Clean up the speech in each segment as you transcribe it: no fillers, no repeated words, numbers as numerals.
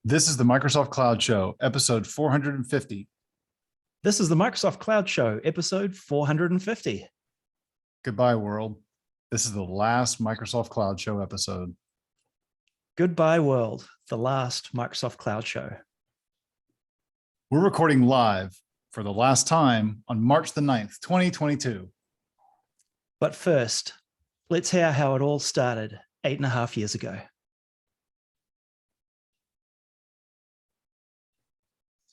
This is the Microsoft Cloud Show, episode 450. This is the Microsoft Cloud Show, episode 450. Goodbye, world. This is the last Microsoft Cloud Show episode. Goodbye, world, the last Microsoft Cloud Show. We're recording live for the last time on March the 9th, 2022. But first, let's hear how it all started 8.5 years ago.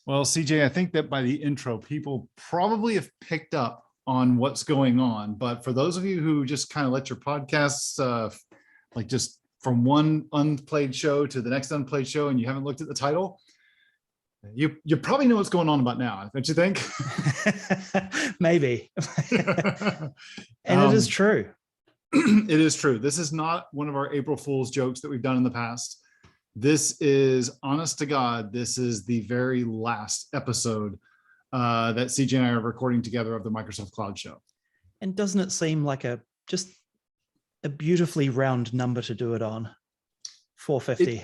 Well, CJ, I think that by the intro, people probably have picked up on what's going on. But for those of you who just kind of let your podcasts, like just from one unplayed show to the next unplayed show, and you haven't looked at the title, you probably know what's going on about now, don't you think? Maybe. And it is true. It is true. This is not one of our April Fool's jokes that we've done in the past. This is, honest to God, this is the very last episode that CJ and I are recording together of the Microsoft Cloud Show. And doesn't it seem like just a beautifully round number to do it on? 450.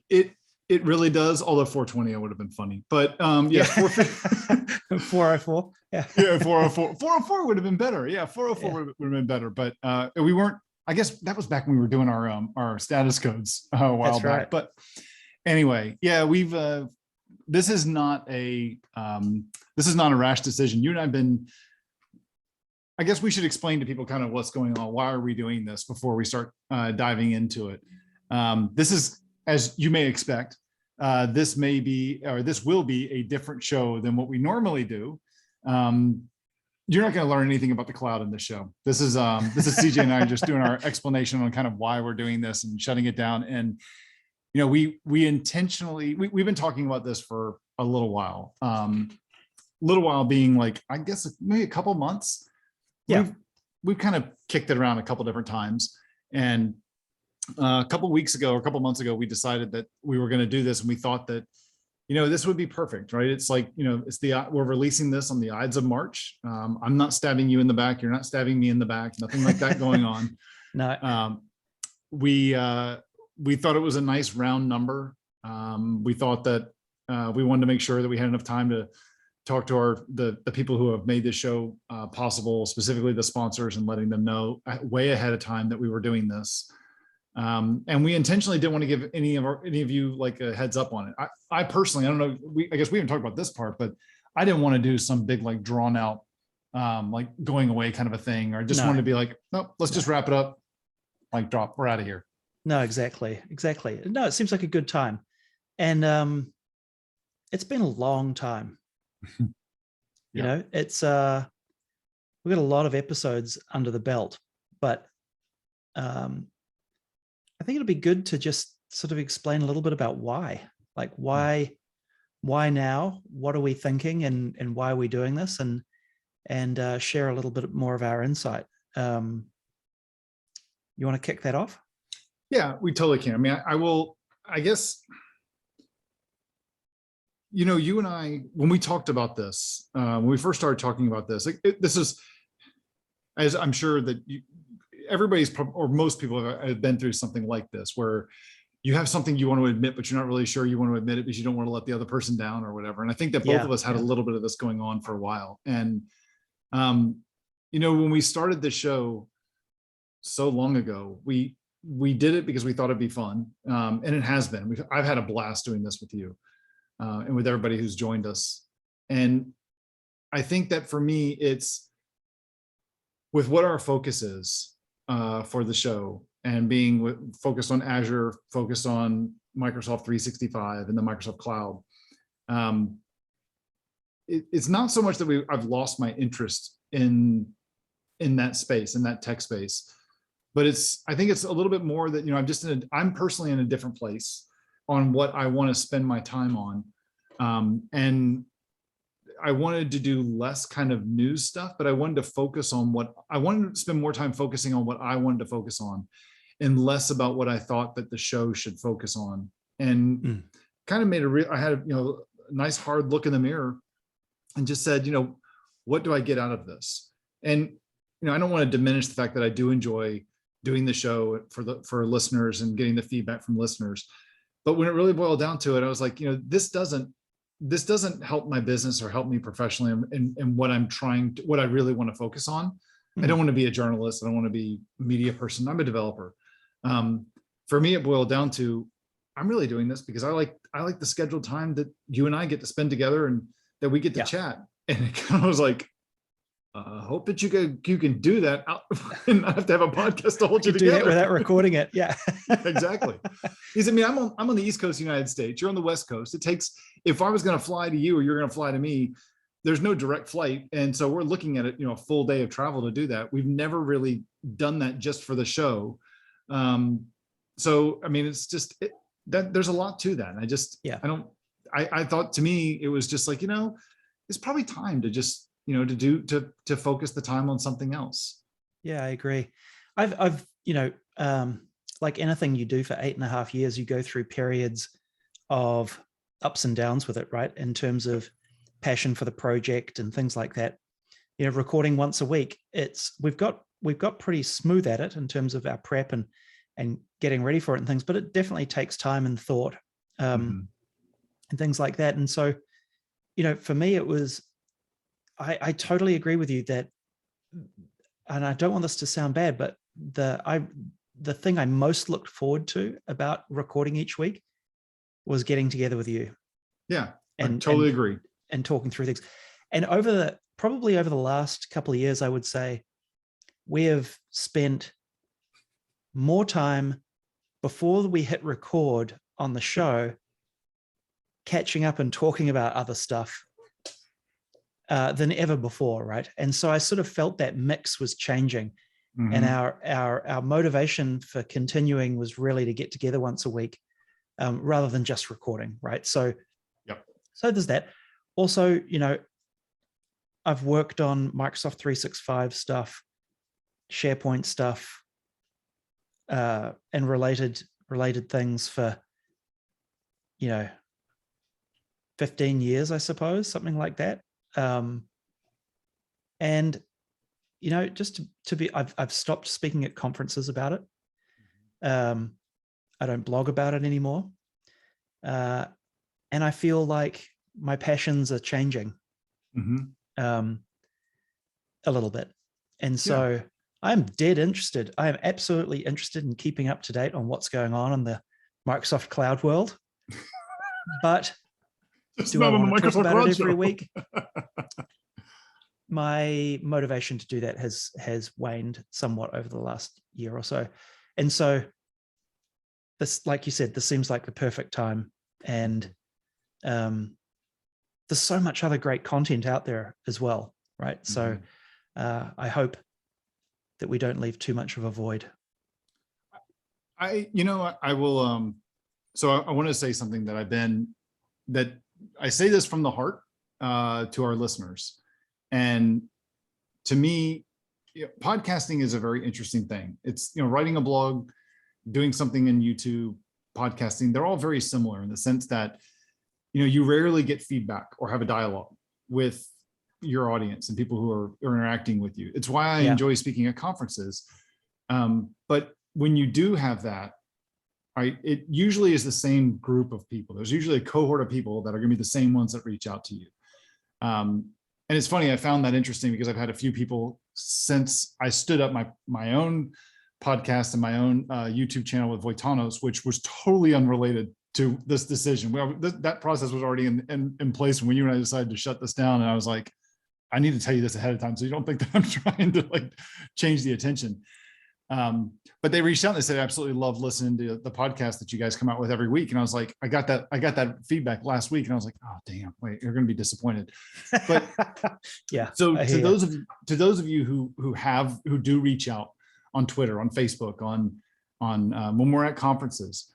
It really does, although 420 would have been funny. But yeah, 450. 404. Yeah. Yeah, 404. 404 would have been better. Yeah, 404 would have been better. But we weren't. I guess that was back when we were doing our status codes a while That's back. right. But anyway, yeah, we've this is not a rash decision. You and I've been. I guess we should explain to people kind of what's going on. Why are we doing this before we start diving into it? This is, as you may expect, this will be a different show than what we normally do. You're not going to learn anything about the cloud in this show. This is CJ and I just doing our explanation on kind of why we're doing this and shutting it down. And we intentionally we've been talking about this for a little while. Little while being like, I guess maybe a couple months. Yeah, we've kind of kicked it around a couple different times, and a couple weeks ago or a couple months ago, we decided that we were going to do this, and we thought that this would be perfect, right? It's like, we're releasing this on the Ides of March. I'm not stabbing you in the back. You're not stabbing me in the back. Nothing like that going on. no. We thought it was a nice round number. We thought that we wanted to make sure that we had enough time to talk to the people who have made this show possible, specifically the sponsors, and letting them know way ahead of time that we were doing this. And we intentionally didn't want to give any of you like a heads up on it. I personally, I don't know, I guess we haven't talked about this part, but I didn't want to do some big, like drawn out, like going away kind of a thing, or just wanted to be like, nope, let's just wrap it up, like drop, we're out of here. No, exactly. No, it seems like a good time. And it's been a long time. Yeah. It's we've got a lot of episodes under the belt, but I think it'll be good to just sort of explain a little bit about why. Like why now? What are we thinking, and why are we doing this? And share a little bit more of our insight. You want to kick that off? Yeah, we totally can. I mean, I will. I guess you and I, when we talked about this, when we first started talking about this, this is, as I'm sure that everybody's, or most people have been through something like this, where you have something you want to admit, but you're not really sure you want to admit it because you don't want to let the other person down or whatever. And I think that both of us had a little bit of this going on for a while. And, when we started the show so long ago, we did it because we thought it'd be fun. And it has been. I've had a blast doing this with you and with everybody who's joined us. And I think that for me, it's with what our focus is for the show, and being focused on Azure, focused on Microsoft 365 and the Microsoft Cloud. It's not so much that I've lost my interest in that space, in that tech space, but I think it's a little bit more that, I'm personally in a different place on what I want to spend my time on. And I wanted to do less kind of news stuff, but I wanted to focus on I wanted to spend more time focusing on what I wanted to focus on, and less about what I thought that the show should focus on. And kind of made I had a nice hard look in the mirror and just said, what do I get out of this? And, I don't want to diminish the fact that I do enjoy doing the show for listeners and getting the feedback from listeners. But when it really boiled down to it, I was like, this doesn't help my business or help me professionally in what what I really want to focus on. I don't want to be a journalist. I don't want to be a media person. I'm a developer. For me, it boiled down to, I'm really doing this because I like the scheduled time that you and I get to spend together and that we get to chat. And it kind of was like, hope that you can do that and not have to have a podcast to hold you together. Do that without recording it. Yeah, exactly. Because I'm on the East Coast of the United States. You're on the West Coast. It takes, if I was going to fly to you or you're going to fly to me, there's no direct flight. And so we're looking at it, a full day of travel to do that. We've never really done that just for the show. So, I mean, it's just that there's a lot to that. And I thought, to me, it was just like, it's probably time to just, to focus the time on something else. Yeah, I agree. I've like anything you do for 8.5 years, you go through periods of ups and downs with it, right? In terms of passion for the project and things like that. Recording once a week, we've got pretty smooth at it in terms of our prep and getting ready for it and things, but it definitely takes time and thought and things like that. And so, for me, it was, I totally agree with you that, and I don't want this to sound bad, but the thing I most looked forward to about recording each week was getting together with you. Yeah, I totally agree. And talking through things. And probably over the last couple of years, I would say we have spent more time before we hit record on the show catching up and talking about other stuff than ever before, right? And so I sort of felt that mix was changing, and our motivation for continuing was really to get together once a week, rather than just recording, right? So, so there's that. Also, I've worked on Microsoft 365 stuff, SharePoint stuff, and related things for 15 years, I suppose, something like that. And just to be, I've stopped speaking at conferences about it. I don't blog about it anymore, and I feel like my passions are changing a little bit, and so I'm dead interested. I am absolutely interested in keeping up to date on what's going on in the Microsoft cloud world, but do I want to talk about it every week? My motivation to do that has waned somewhat over the last year or so. And so this, like you said, this seems like the perfect time. And there's so much other great content out there as well, right? So I hope that we don't leave too much of a void. I will, so I want to say something that I say this from the heart to our listeners. And to me, podcasting is a very interesting thing. It's, writing a blog, doing something in YouTube, podcasting, they're all very similar in the sense that, you rarely get feedback or have a dialogue with your audience and people who are interacting with you. It's why I enjoy speaking at conferences. But when you do have that, it usually is the same group of people. There's usually a cohort of people that are going to be the same ones that reach out to you. And it's funny, I found that interesting because I've had a few people since I stood up my own podcast and my own YouTube channel with Voitanos, which was totally unrelated to this decision. Well, that process was already in place when you and I decided to shut this down. And I was like, I need to tell you this ahead of time so you don't think that I'm trying to change the attention. But they reached out and they said, I absolutely love listening to the podcast that you guys come out with every week. And I was like, I got that feedback last week. And I was like, oh, damn, wait, you're going to be disappointed. But so to those of you who do reach out on Twitter, on Facebook, on when we're at conferences,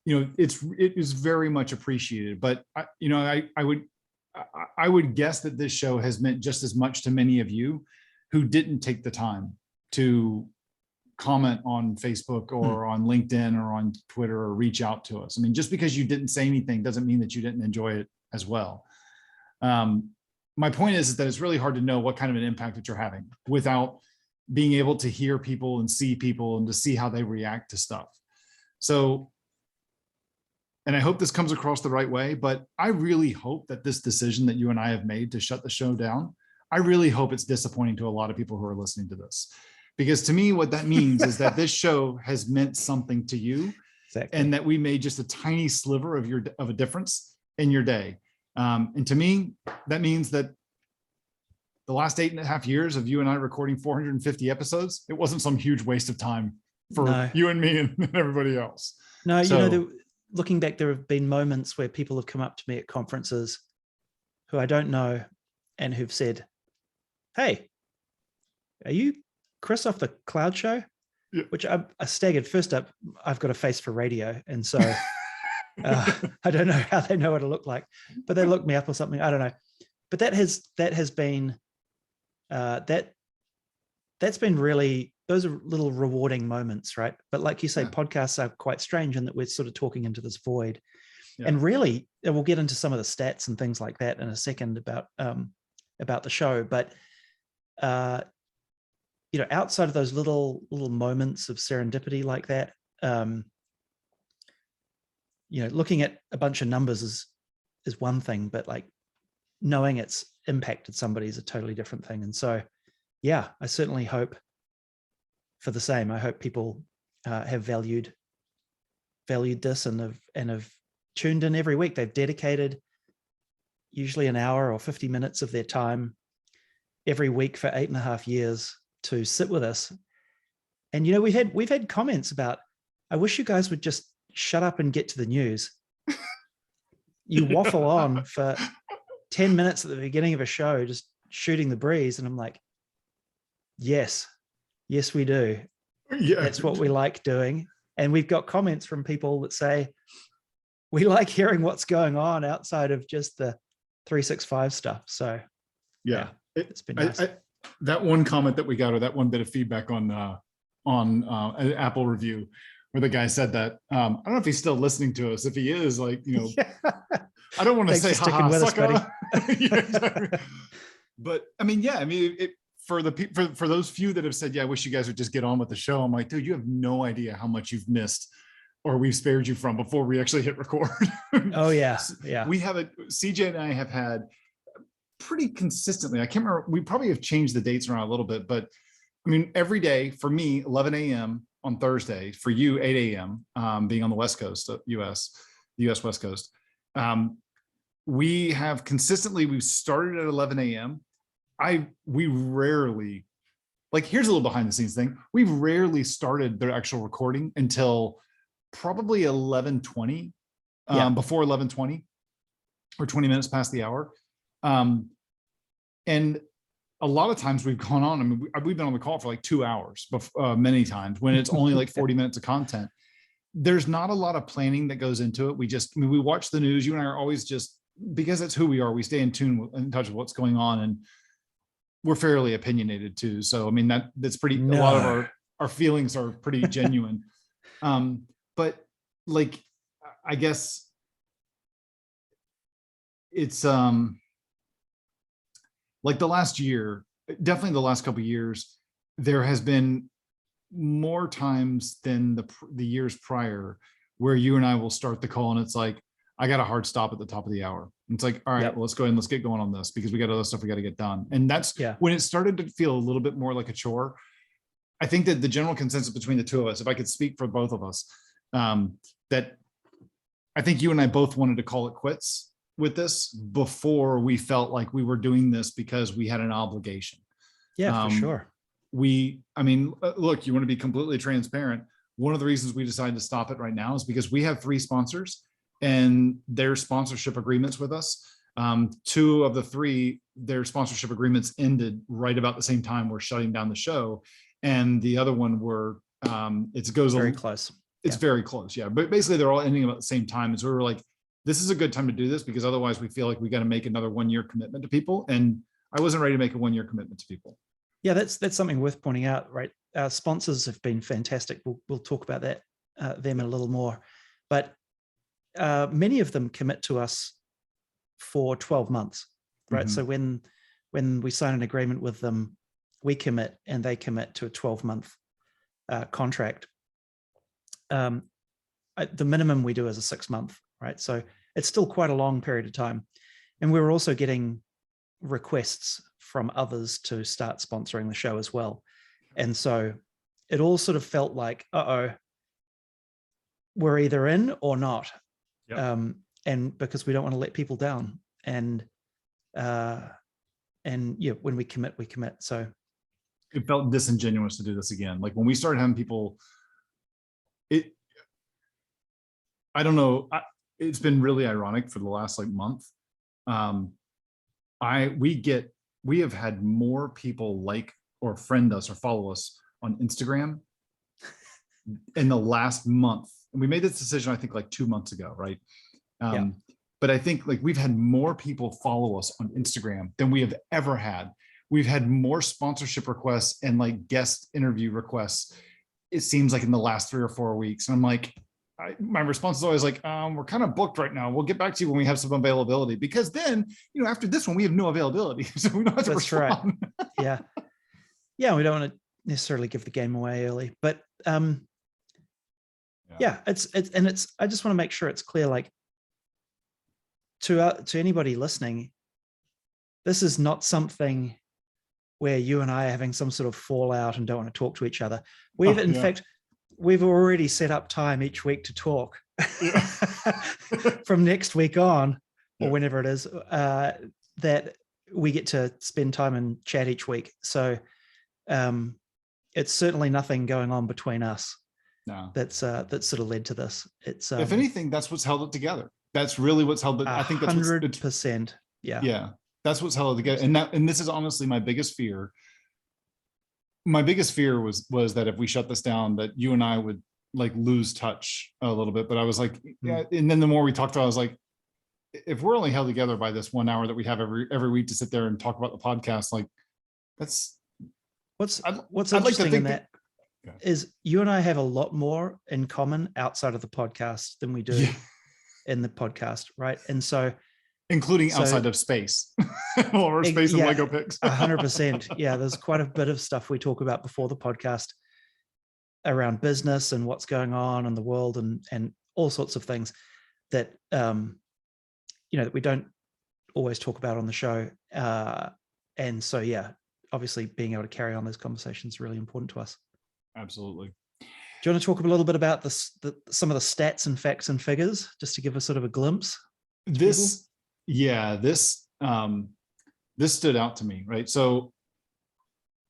it is very much appreciated. But I would guess that this show has meant just as much to many of you who didn't take the time to comment on Facebook or on LinkedIn or on Twitter or reach out to us. I mean, just because you didn't say anything doesn't mean that you didn't enjoy it as well. My point is that it's really hard to know what kind of an impact that you're having without being able to hear people and see people and to see how they react to stuff. So and I hope this comes across the right way, but I really hope that this decision that you and I have made to shut the show down, I really hope it's disappointing to a lot of people who are listening to this. Because to me, what that means is that this show has meant something to you, Exactly. and that we made just a tiny sliver of a difference in your day. And to me, that means that the last 8.5 years of you and I recording 450 episodes, it wasn't some huge waste of time for you and me and everybody else. No, So, looking back, there have been moments where people have come up to me at conferences who I don't know and who've said, "Hey, are you Chris off the Cloud Show?" yeah. Which I staggered. First up, I've got a face for radio, and so I don't know how they know what I look like, but they looked me up or something. I don't know. But that has been that's been really, those are little rewarding moments, right? But like you say, podcasts are quite strange in that we're sort of talking into this void. And really, and we'll get into some of the stats and things like that in a second about the show. But outside of those little moments of serendipity like that, looking at a bunch of numbers is one thing, but like knowing it's impacted somebody is a totally different thing. And so, yeah, I certainly hope for the same. I hope people have valued this and have tuned in every week. They've dedicated usually an hour or 50 minutes of their time every week for 8.5 years to sit with us. And we've had comments about, I wish you guys would just shut up and get to the news. You waffle on for 10 minutes at the beginning of a show, just shooting the breeze. And I'm like, yes, we do. Yeah. That's what we like doing. And we've got comments from people that say, we like hearing what's going on outside of just the 365 stuff. So yeah, it's been nice. That one comment that we got, or that one bit of feedback on an Apple review, where the guy said that, I don't know if he's still listening to us. If he is, I don't want to say sticking with us, buddy. Yeah, exactly. But I mean, for those few that have said, yeah, I wish you guys would just get on with the show. I'm like, dude, you have no idea how much you've missed or we've spared you from before we actually hit record. Oh yeah. Yeah. We have CJ and I have had pretty consistently, I can't remember, we probably have changed the dates around a little bit, but I mean, every day for me, 11 a.m. on Thursday, for you, 8 a.m. Being on the West Coast of the US West Coast. We have consistently, we've started at 11 a.m. We rarely, like, here's a little behind the scenes thing. We've rarely started the actual recording until probably 11:20, before 11:20 or 20 minutes past the hour. And a lot of times we've gone on, I mean, we've been on the call for like 2 hours, many times when it's only like 40 minutes of content. There's not a lot of planning that goes into it. We watch the news. You and I are always just, because that's who we are, we stay in touch with what's going on, and we're fairly opinionated too. So, I mean, that's pretty, a lot of our feelings are pretty genuine. But like, I guess it's, like the last year, definitely the last couple of years, there has been more times than the years prior where you and I will start the call and it's like, I got a hard stop at the top of the hour. And it's like, all right, well, let's go ahead and let's get going on this because we got other stuff we got to get done. And that's when it started to feel a little bit more like a chore. I think that the general consensus between the two of us, if I could speak for both of us, that I think you and I both wanted to call it quits with this before we felt like we were doing this because we had an obligation. Yeah, for sure. Look, you want to be completely transparent. One of the reasons we decided to stop it right now is because we have 3 sponsors and their sponsorship agreements with us. 2 of the 3, their sponsorship agreements ended right about the same time we're shutting down the show. And the other one it goes very close. It's very close. Yeah. But basically they're all ending about the same time. And so we were like, this is a good time to do this because otherwise we feel like we got to make another 1-year commitment to people. And I wasn't ready to make a 1-year commitment to people. Yeah, that's something worth pointing out, right? Our sponsors have been fantastic. We'll talk about that, them a little more, but many of them commit to us for 12 months, right? Mm-hmm. So when we sign an agreement with them, we commit and they commit to a 12-month contract. The minimum we do is a 6-month, right? So it's still quite a long period of time. And we were also getting requests from others to start sponsoring the show as well. And so it all sort of felt like, we're either in or not. Yep. And because we don't want to let people down. And yeah, when we commit, we commit. So it felt disingenuous to do this again. Like when we started having people, I don't know. It's been really ironic for the last like month. We have had more people like or friend us or follow us on Instagram in the last month. And we made this decision, I think like 2 months ago, right? Yeah. But I think like we've had more people follow us on Instagram than we have ever had. We've had more sponsorship requests and like guest interview requests, it seems like in the last 3 or 4 weeks. And I'm like, my response is always like, we're kind of booked right now. We'll get back to you when we have some availability, because then, after this one, we have no availability. So we don't have to respond. Right. Yeah. Yeah. We don't want to necessarily give the game away early, but yeah, it's, I just want to make sure it's clear, like to anybody listening, this is not something where you and I are having some sort of fallout and don't want to talk to each other. We've in fact, we've already set up time each week to talk from next week on, or whenever it is, that we get to spend time and chat each week. So it's certainly nothing going on between us. No, that's sort of led to this. It's if anything, that's what's held it together. That's really what's held it. I think that's 100%. Yeah. That's what's held it together. And this is honestly my biggest fear. My biggest fear was that if we shut this down, that you and I would like lose touch a little bit. But I was like, yeah. And then the more we talked about it, I was like, if we're only held together by this 1 hour that we have every week to sit there and talk about the podcast, like that's what's interesting in that is you and I have a lot more in common outside of the podcast than we do in the podcast, right? And so, including outside of space, or space and Lego picks. 100%. Yeah, there's quite a bit of stuff we talk about before the podcast around business and what's going on in the world, and all sorts of things that that we don't always talk about on the show. And so, yeah, obviously being able to carry on those conversations is really important to us. Absolutely. Do you want to talk a little bit about some of the stats and facts and figures, just to give us sort of a glimpse? This stood out to me, right? So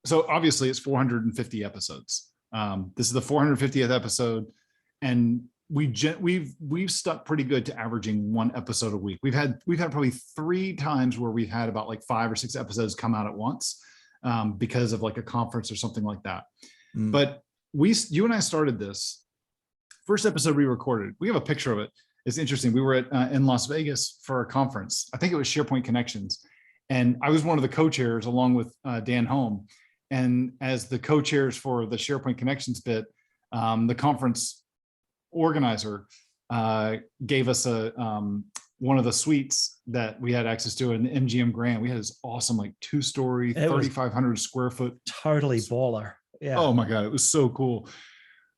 obviously it's 450 episodes. This is the 450th episode, and we've stuck pretty good to averaging 1 episode a week. We've had probably 3 times where we've had about like 5 or 6 episodes come out at once, because of like a conference or something like that. But you and I started this first episode we recorded. We have a picture of it. It's interesting. We were in Las Vegas for a conference. I think it was SharePoint Connections. And I was one of the co-chairs along with Dan Holm. And as the co-chairs for the SharePoint Connections bit, the conference organizer gave us one of the suites that we had access to in the MGM Grand. We had this awesome like 2-story, 3,500 square foot. Totally baller. Yeah. Oh my God, it was so cool.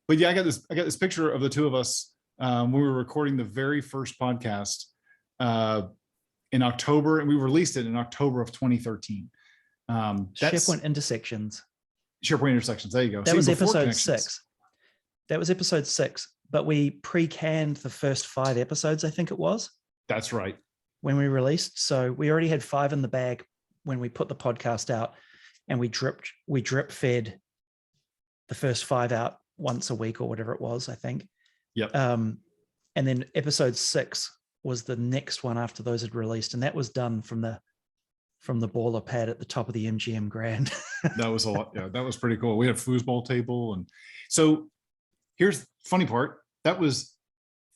But yeah, I got this picture of the two of us when we were recording the very first podcast in October, and we released it in October of 2013. SharePoint Intersections. SharePoint Intersections. There you go. That was episode 6. That was episode 6, but we pre-canned the first 5 episodes, I think it was. That's right. When we released. So we already had 5 in the bag when we put the podcast out, and we drip fed the first 5 out once a week or whatever it was, I think. Yep. And then episode 6 was the next one after those had released, and that was done from the baller pad at the top of the MGM Grand. That was a lot. Yeah, that was pretty cool. We had a foosball table, and so here's the funny part. That was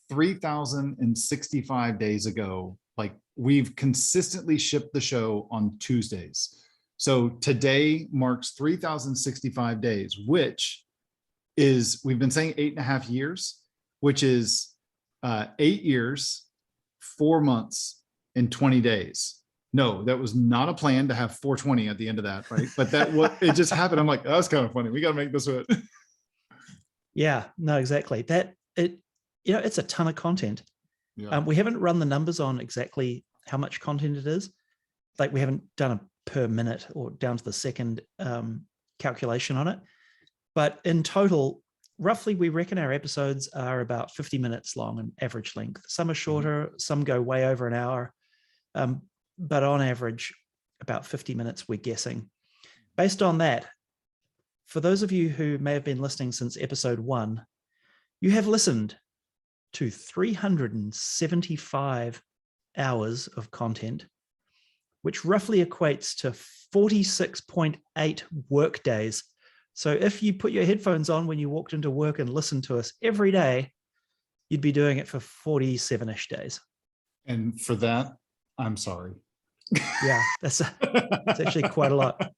3,065 days ago. Like, we've consistently shipped the show on Tuesdays. So today marks 3,065 days, which is, we've been saying 8.5 years, which is 8 years, 4 months, and 20 days. No, that was not a plan to have 420 at the end of that, right? But it just happened. I'm like, oh, that's kind of funny. We got to make this work. Yeah, no, exactly. It's a ton of content. Yeah. We haven't run the numbers on exactly how much content it is. Like we haven't done a per minute or down to the second calculation on it. But in total, roughly, we reckon our episodes are about 50 minutes long in average length. Some are shorter, some go way over an hour. But on average, about 50 minutes, we're guessing. Based on that, for those of you who may have been listening since episode 1, you have listened to 375 hours of content, which roughly equates to 46.8 work days. So if you put your headphones on when you walked into work and listened to us every day, you'd be doing it for 47-ish days. And for that, I'm sorry. Yeah, it's actually quite a lot.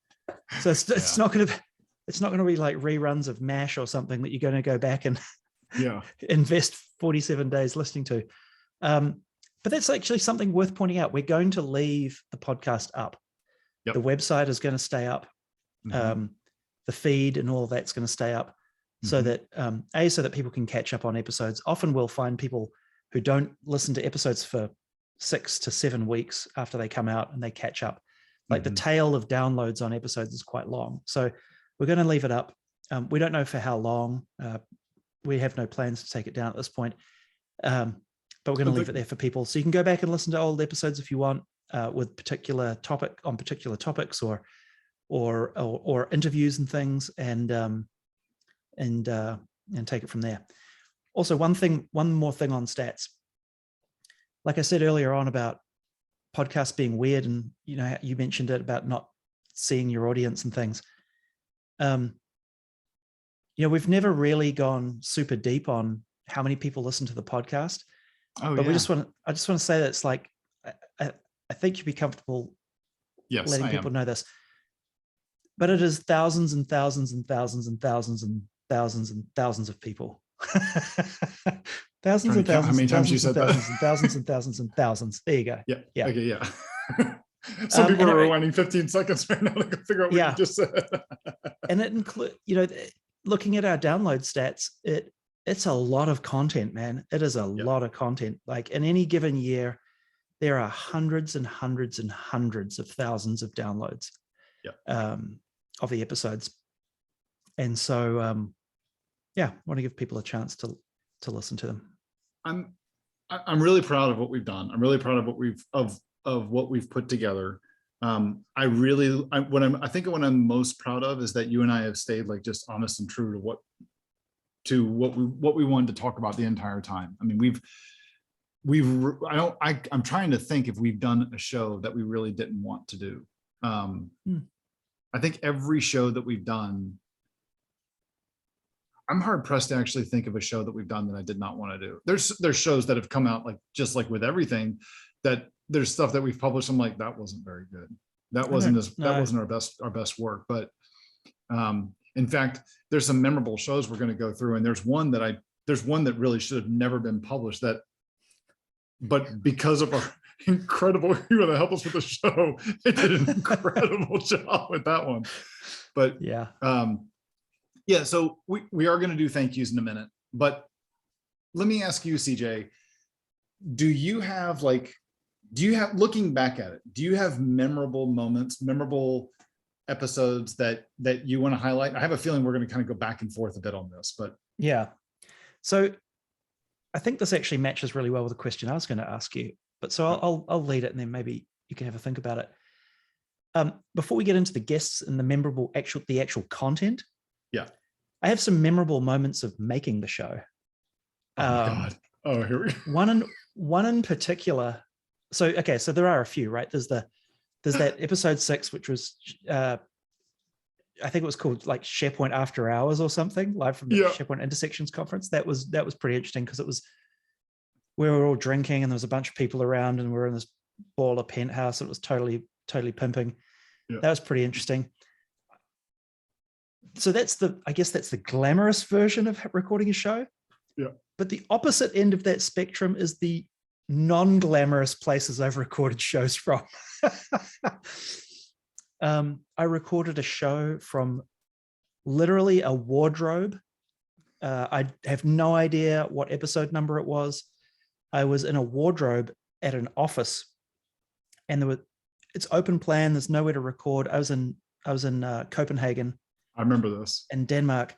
So it's not going to be like reruns of MASH or something that you're going to go back and invest 47 days listening to. But that's actually something worth pointing out. We're going to leave the podcast up. Yep. The website is going to stay up. Mm-hmm. The feed and all of that's going to stay up, so that so that people can catch up on episodes. Often we'll find people who don't listen to episodes for 6 to 7 weeks after they come out, and they catch up. Like the tail of downloads on episodes is quite long. So we're going to leave it up. We don't know for how long. We have no plans to take it down at this point. But we're going to leave it there for people. So you can go back and listen to old episodes if you want, with particular topics or interviews and things, and take it from there. Also, one more thing on stats. Like I said earlier on about podcasts being weird, and you mentioned it about not seeing your audience and things. We've never really gone super deep on how many people listen to the podcast. But I just want to say that it's like I think you'd be comfortable letting people know this. But it is thousands and thousands and thousands and thousands and thousands and thousands of people. Thousands and thousands. How many times you said that? And thousands and thousands and thousands. There you go. Yeah. Yeah. Okay. Yeah. Some people are rewinding 15 seconds right now to figure out what you just said. And it includes, looking at our download stats, it's a lot of content, man. It is a lot of content. Like in any given year, there are hundreds and hundreds and hundreds of thousands of downloads. Of the episodes. And so I want to give people a chance to listen to them. I'm really proud of what we've done. I'm really proud of what we've put together. I think what I'm most proud of is that you and I have stayed like just honest and true to what we wanted to talk about the entire time. I mean, I'm trying to think if we've done a show that we really didn't want to do. I think every show that we've done, I'm hard pressed to actually think of a show that we've done that I did not want to do. There's shows that have come out just like with everything, that there's stuff that we've published. I'm like, that wasn't very good. That wasn't our best work. But in fact, there's some memorable shows we're going to go through, and there's one that really should have never been published, but because of our incredible, you want to help us with the show, it did an incredible job with that one. But so we are going to do thank yous in a minute, but let me ask you, CJ, do you have looking back at it, do you have memorable moments, memorable episodes that you want to highlight? I have a feeling we're going to kind of go back and forth a bit on this, but so I think this actually matches really well with the question I was going to ask you. But so I'll lead it, and then maybe you can have a think about it. Before we get into the guests and the actual content, I have some memorable moments of making the show. Oh my God! Oh, here we go. One in particular. So there are a few, right? There's that episode 6, which was I think it was called like SharePoint After Hours or something, live from the SharePoint Intersections conference. That was pretty interesting because we were all drinking and there was a bunch of people around, and we were in this baller penthouse. It was totally pimping. That was pretty interesting. So I guess that's the glamorous version of recording a show. Yeah. But the opposite end of that spectrum is the non-glamorous places I've recorded shows from. I recorded a show from literally a wardrobe. I have no idea what episode number it was. I was in a wardrobe at an office, and it's open plan. There's nowhere to record. I was in Copenhagen. I remember this. In Denmark,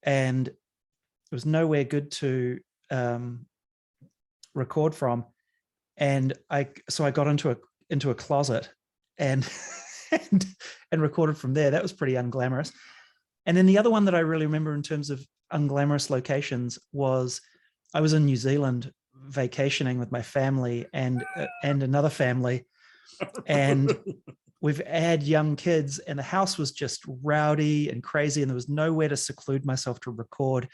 and there was nowhere good to record from. And I got into a closet and and recorded from there. That was pretty unglamorous. And then the other one that I really remember in terms of unglamorous locations was I was in New Zealand vacationing with my family and another family, and we've had young kids, and the house was just rowdy and crazy, and there was nowhere to seclude myself to record.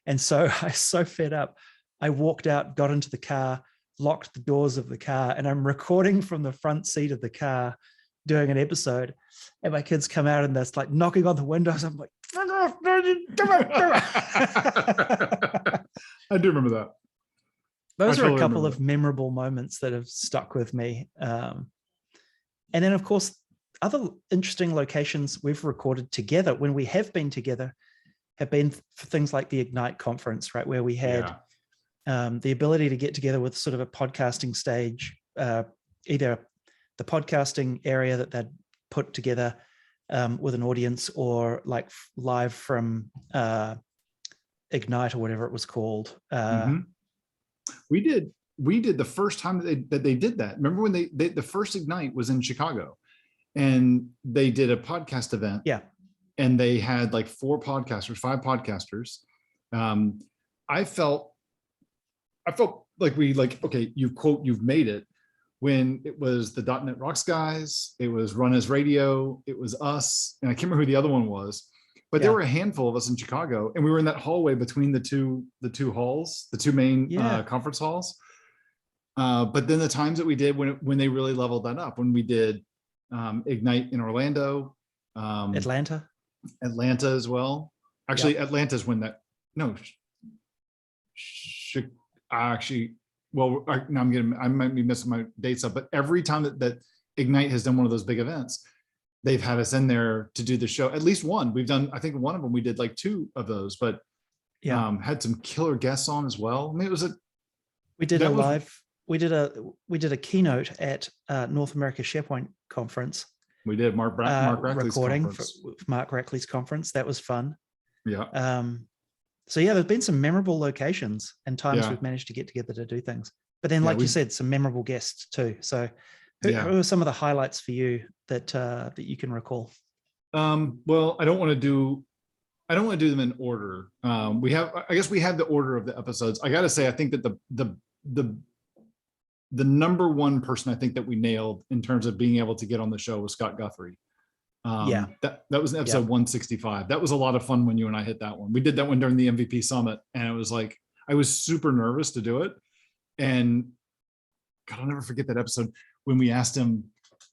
And so I was so fed up, I walked out, got into the car, locked the doors of the car, and I'm recording from the front seat of the car doing an episode. And my kids come out and they're like knocking on the windows. I'm like, fuck off, come on. I do remember that. Those are a couple of memorable moments that have stuck with me. And then, of course, other interesting locations we've recorded together when we have been together have been for things like the Ignite conference, right? Where we had the ability to get together with sort of a podcasting stage, either the podcasting area that they'd put together with an audience, or like live from Ignite or whatever it was called. We did the first time that they did that. Remember when the first Ignite was in Chicago, and they did a podcast event. Yeah. And they had like 5 podcasters. I felt like okay, you've made it, when it was the .NET Rocks guys, it was Run as Radio, it was us, and I can't remember who the other one was, but there were a handful of us in Chicago, and we were in that hallway between the two halls, the two main conference halls. But then the times that we did when they really leveled that up, when we did Ignite in Orlando, Atlanta as well. Actually, Atlanta's when that I might be missing my dates up, but every time that Ignite has done one of those big events, they've had us in there to do the show. At least one. We've done, I think one of them, we did like 2 of those, but had some killer guests on as well. I mean, we did a keynote at North America SharePoint conference. We did Mark Rackley's recording conference. for Mark Rackley's conference. That was fun. Yeah. So there's been some memorable locations and times we've managed to get together to do things. But then, like you said, some memorable guests too. So who are some of the highlights for you that you can recall? Well, I don't want to do them in order. I guess we have the order of the episodes. I got to say, I think that the number one person I think that we nailed in terms of being able to get on the show was Scott Guthrie. That was episode 165. That was a lot of fun when you and I hit that one. We did that one during the MVP Summit, and it was like, I was super nervous to do it. And God, I'll never forget that episode when we asked him,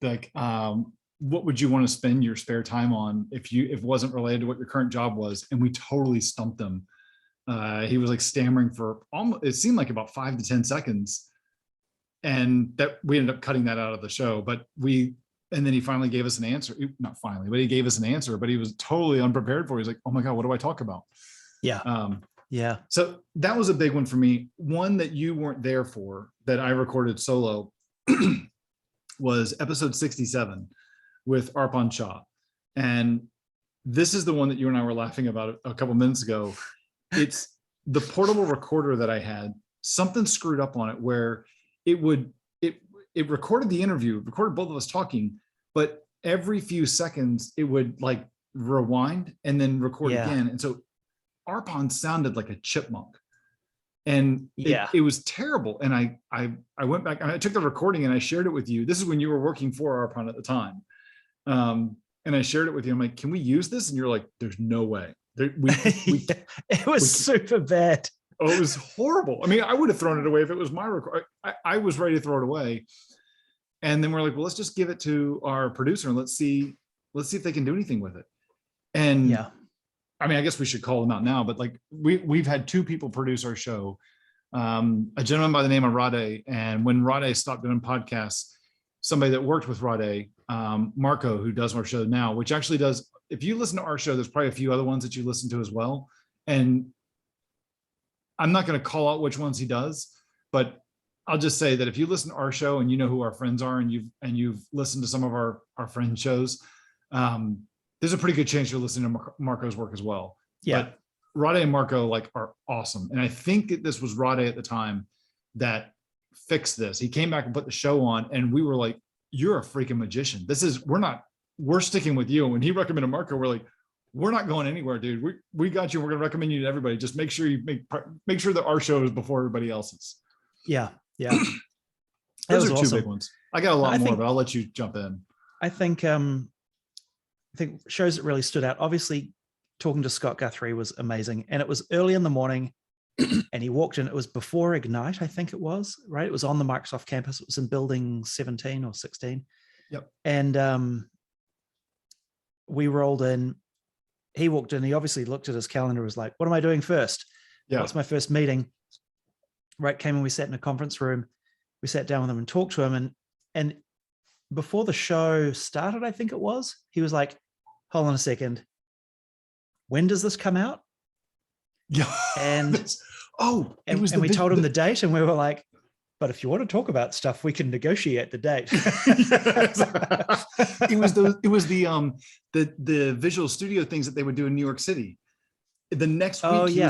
like, what would you want to spend your spare time on if it wasn't related to what your current job was? And we totally stumped him. He was like stammering for almost, it seemed like about 5 to 10 seconds. And that we ended up cutting that out of the show, and then he finally gave us an answer. Not finally, but he gave us an answer, but he was totally unprepared for it. He was like, oh my God, what do I talk about? Yeah. So that was a big one for me. One that you weren't there for, that I recorded solo, was episode 67 with Arpan Shah. And this is the one that you and I were laughing about a couple minutes ago. It's the portable recorder that I had. Something screwed up on it where it recorded the interview, recorded both of us talking, but every few seconds it would like rewind and then record again. And so Arpan sounded like a chipmunk, and it was terrible. And I went back and I took the recording and I shared it with you. This is when you were working for Arpan at the time. And I shared it with you. I'm like, can we use this? And you're like, there's no way. It was super bad. Oh, it was horrible. I mean, I would have thrown it away if it was my record. I was ready to throw it away. And then we're like, well, let's just give it to our producer and let's see if they can do anything with it. And I mean, I guess we should call them out now, but like we've had 2 people produce our show. A gentleman by the name of Rade. And when Rade stopped doing podcasts, somebody that worked with Rade, Marco, who does our show now, which actually does, if you listen to our show, there's probably a few other ones that you listen to as well. And I'm not going to call out which ones he does, but I'll just say that if you listen to our show and you know who our friends are, and you've listened to some of our friend shows, there's a pretty good chance you're listening to Marco's work as well. Yeah. But Rade and Marco like are awesome. And I think that this was Rade at the time that fixed this. He came back and put the show on, and we were like, you're a freaking magician. We're sticking with you. And when he recommended Marco, we're like, we're not going anywhere, dude. We got you. We're going to recommend you to everybody. Just make sure you make sure that our show is before everybody else's. Yeah. Yeah. Those are awesome. two big ones. I got a lot more, but I'll let you jump in. I think shows that really stood out. Obviously, talking to Scott Guthrie was amazing. And it was early in the morning and he walked in. It was before Ignite, I think it was, right? It was on the Microsoft campus. It was in building 17 or 16. Yep. And we rolled in. He walked in. He obviously looked at his calendar, was like, what am I doing first? Yeah. What's my first meeting? Right. Came and we sat in a conference room. We sat down with him and talked to him. And before the show started, I think it was, he was like, hold on a second. When does this come out? Yeah. And we told him the date, and we were like, but if you want to talk about stuff, we can negotiate the date. It was the visual studio things that they would do in New York City. The next week he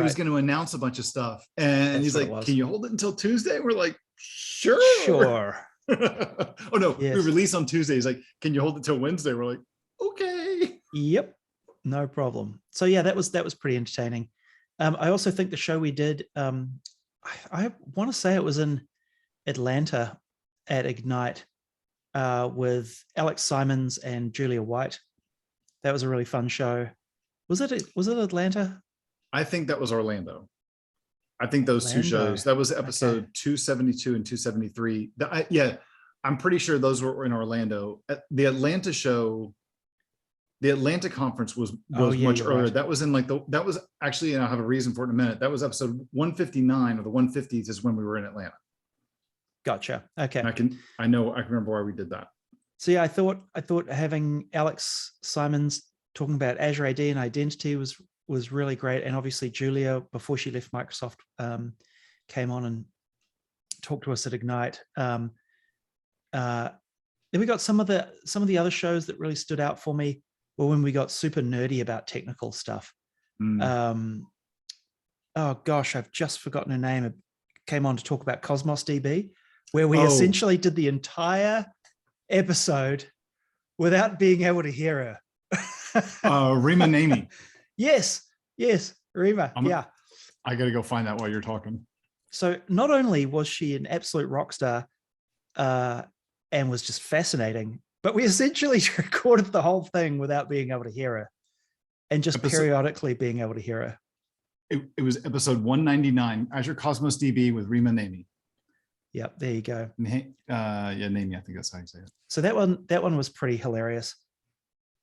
was gonna announce a bunch of stuff, and he's like, can you hold it until Tuesday? We're like, sure. Oh no, we release on Tuesday. He's like, can you hold it till Wednesday? We're like, okay. Yep, no problem. So yeah, that was pretty entertaining. I also think the show we did, I want to say it was in Atlanta at Ignite with Alex Simons and Julia White. That was a really fun show. Was it Atlanta? I think that was Orlando. I think those two shows. That was episode 272 and 273. I'm pretty sure those were in Orlando. The Atlanta show, the Atlanta conference was much earlier. Right. That was in that was actually, and I'll have a reason for it in a minute. That was episode 159 or the 150th is when we were in Atlanta. Gotcha. Okay. I can remember why we did that. So yeah, I thought having Alex Simons talking about Azure AD and identity was really great. And obviously Julia, before she left Microsoft, came on and talked to us at Ignite. Then we got some of the other shows that really stood out for me were when we got super nerdy about technical stuff. Oh gosh, I've just forgotten her name. It came on to talk about Cosmos DB, where we essentially did the entire episode without being able to hear her. Rima Namey. Yes, Rima. I got to go find that while you're talking. So not only was she an absolute rock star and was just fascinating, but we essentially recorded the whole thing without being able to hear her and just periodically being able to hear her. It was episode 199, Azure Cosmos DB with Rima Namey. Yep, there you go. Namey, I think that's how you say it. So that one was pretty hilarious.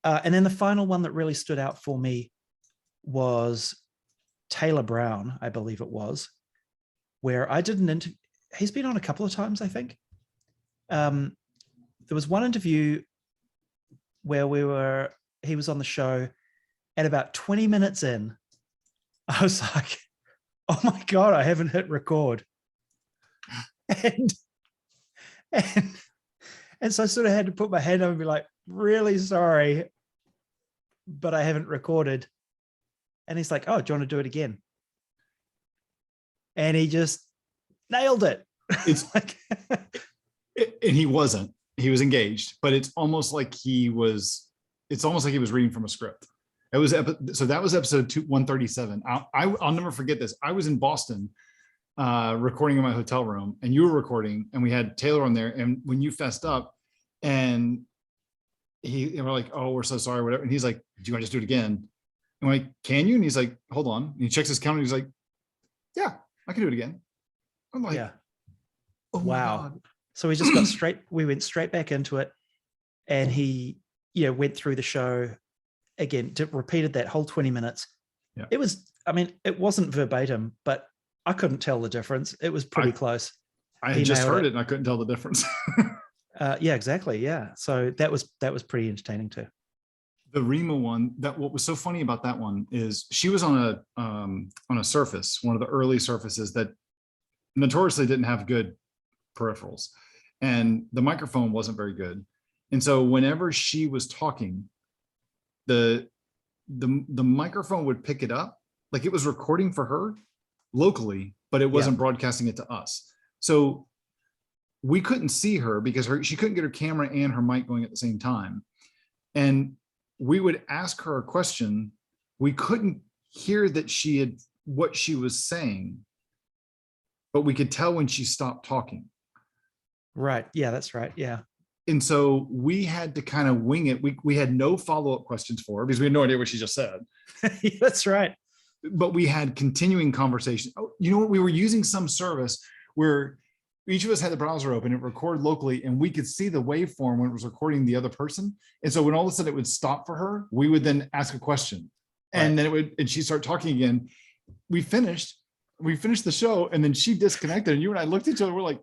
And then the final one that really stood out for me was Taylor Brown, I believe it was, where I did an interview. He's been on a couple of times, I think. There was one interview where he was on the show, and about 20 minutes in, I was like, oh my God, I haven't hit record. And so I sort of had to put my hand up and be like, really sorry, but I haven't recorded. And he's like, oh, do you want to do it again? And he just nailed it. It's like, and he was engaged, but it's almost like he was reading from a script. That was episode 137. I'll never forget this. I was in Boston recording in my hotel room, and you were recording, and we had Taylor on there. And when you fessed up, and we're like, oh, we're so sorry, whatever. And he's like, do you want to just do it again? And I'm like, can you? And he's like, hold on. And he checks his calendar. He's like, yeah, I can do it again. I'm like, yeah. Oh wow. So we went straight back into it, and he, went through the show again, repeated that whole 20 minutes. Yeah. It wasn't verbatim, but I couldn't tell the difference. It was pretty close. I had just heard it and I couldn't tell the difference. Yeah, exactly. Yeah. So that was pretty entertaining too. The Rima one, what was so funny about that one is she was on a Surface, one of the early Surfaces that notoriously didn't have good peripherals, and the microphone wasn't very good. And so whenever she was talking, the microphone would pick it up like it was recording for her locally, but it wasn't broadcasting it to us. So we couldn't see her because she couldn't get her camera and her mic going at the same time. And we would ask her a question. We couldn't hear that she had what she was saying, but we could tell when she stopped talking. Right. Yeah, that's right. Yeah. And so we had to kind of wing it. We had no follow-up questions for her because we had no idea what she just said. That's right. But we had continuing conversation. Oh, you know what? We were using some service where each of us had the browser open, it recorded locally, and we could see the waveform when it was recording the other person. And so when all of a sudden it would stop for her, we would then ask a question. And then it would, and she'd start talking again. We finished the show, and then she disconnected, and you and I looked at each other, we're like,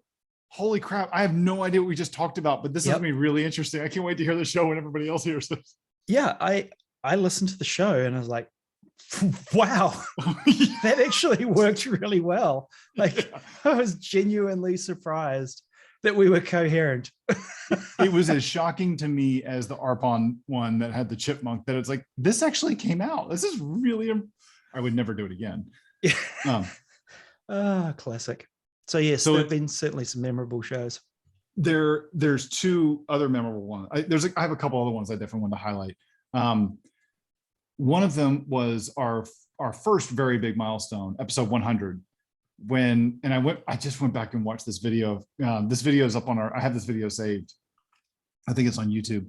holy crap, I have no idea what we just talked about, but this is gonna be really interesting. I can't wait to hear the show when everybody else hears it. Yeah, I listened to the show and I was like, wow, that actually worked really well. Like, I was genuinely surprised that we were coherent. It was as shocking to me as the Arpon one that had the chipmunk, that it's like, this actually came out. This is really, I would never do it again. Classic. So yes, there have been certainly some memorable shows. There's two other memorable ones. I have a couple other ones I definitely want to highlight. One of them was our first very big milestone, episode 100. I just went back and watched this video. This video is up on I have this video saved. I think it's on YouTube.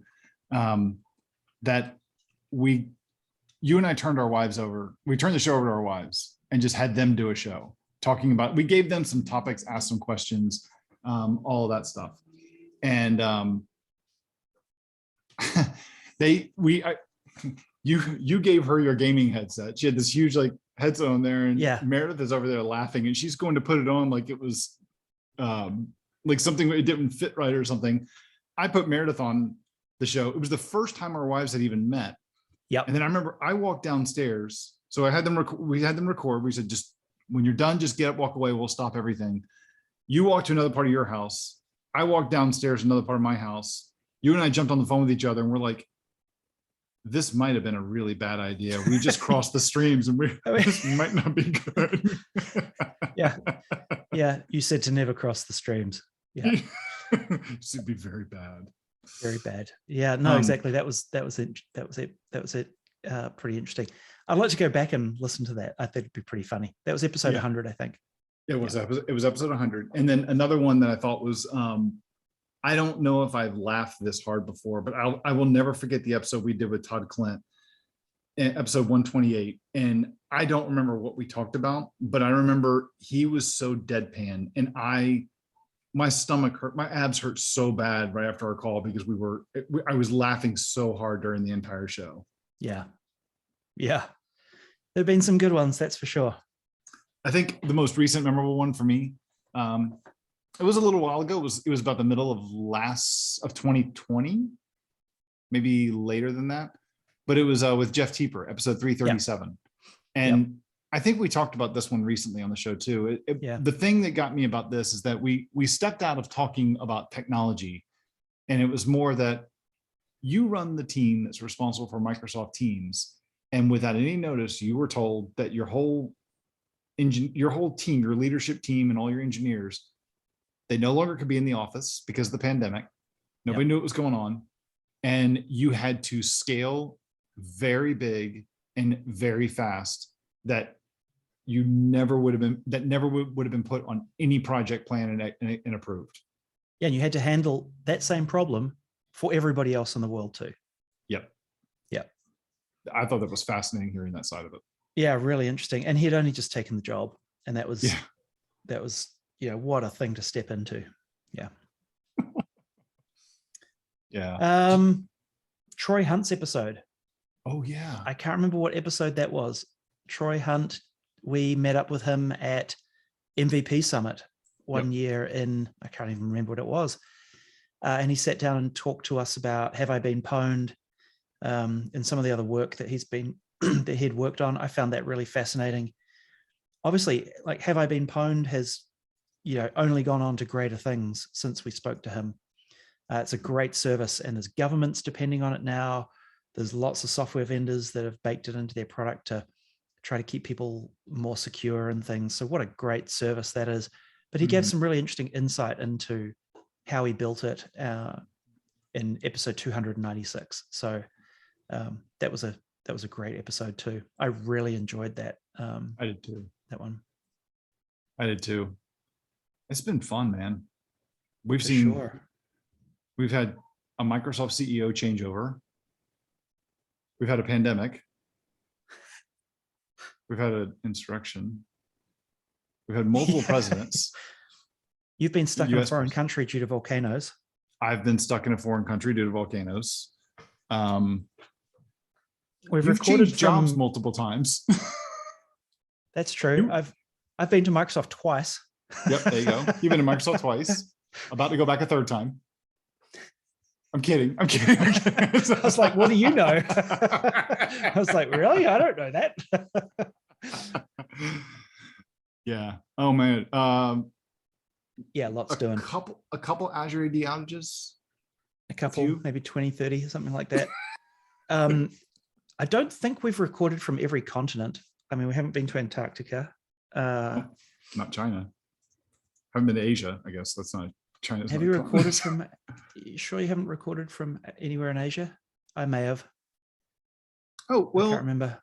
That you and I turned our wives over. We turned the show over to our wives and just had them do a show talking about, we gave them some topics, asked some questions, all of that stuff. And you gave her your gaming headset. She had this huge like headset on there, and Meredith is over there laughing, and she's going to put it on like it was like something it didn't fit right or something. I put Meredith on the show. It was the first time our wives had even met. And then I remember I walked downstairs. So I had them we had them record. We said, just when you're done, just get up, walk away. We'll stop everything. You walk to another part of your house. I walked downstairs to another part of my house. You and I jumped on the phone with each other, and we're like, this might have been a really bad idea. We just crossed the streams, and this might not be good. Yeah. You said to never cross the streams. Yeah. This would be very bad. Very bad. Yeah, no, exactly. That was it. Pretty interesting. I'd like to go back and listen to that. I think it'd be pretty funny. That was episode 100, I think. It was episode 100. And then another one that I thought was, I don't know if I've laughed this hard before, but I will never forget the episode we did with Todd Clint, episode 128. And I don't remember what we talked about, but I remember he was so deadpan, and my stomach hurt, my abs hurt so bad right after our call because I was laughing so hard during the entire show. Yeah. There've been some good ones, that's for sure. I think the most recent memorable one for me, it was a little while ago. It was about the middle of 2020, maybe later than that. But it was with Jeff Teeper, episode 337. And I think we talked about this one recently on the show too. The thing that got me about this is that we stepped out of talking about technology, and it was more that you run the team that's responsible for Microsoft Teams, and without any notice, you were told that your whole team, your leadership team, and all your engineers, they no longer could be in the office because of the pandemic. Nobody knew what was going on, and you had to scale very big and very fast. That never would have been put on any project plan and approved. Yeah, and you had to handle that same problem for everybody else in the world too. Yep. I thought that was fascinating hearing that side of it. Yeah, really interesting. And he'd only just taken the job, and that was what a thing to step into. Yeah. Troy Hunt's episode. Oh yeah. I can't remember what episode that was. Troy Hunt, we met up with him at MVP Summit one year I can't even remember what it was. And he sat down and talked to us about Have I Been Pwned, and some of the other work that that he'd worked on. I found that really fascinating. Obviously, like Have I Been Pwned has only gone on to greater things since we spoke to him. It's a great service, and there's governments depending on it now. There's lots of software vendors that have baked it into their product to try to keep people more secure and things. So what a great service that is. But he gave some really interesting insight into how he built it in episode 296. So that was a great episode too. I really enjoyed that. I did too. That one. I did too. It's been fun, man. We've had a Microsoft CEO changeover. We've had a pandemic. We've had an insurrection. We've had multiple presidents. You've been stuck in a foreign country due to volcanoes. I've been stuck in a foreign country due to volcanoes. We've You've recorded changed jobs multiple times. That's true. I've been to Microsoft twice. Yep, there you go. You've been to Microsoft twice. About to go back a third time. I'm kidding. I'm kidding. I was like, what do you know? I was like, really? I don't know that. Yeah. Oh man. Yeah, lots doing. A couple Azure AD outages. A couple, maybe 20, 30, something like that. I don't think we've recorded from every continent. I mean, we haven't been to Antarctica. Not China. Haven't been to Asia, I guess. That's not China's. Have you recorded from? You sure you haven't recorded from anywhere in Asia? I may have. Oh well, I can't remember.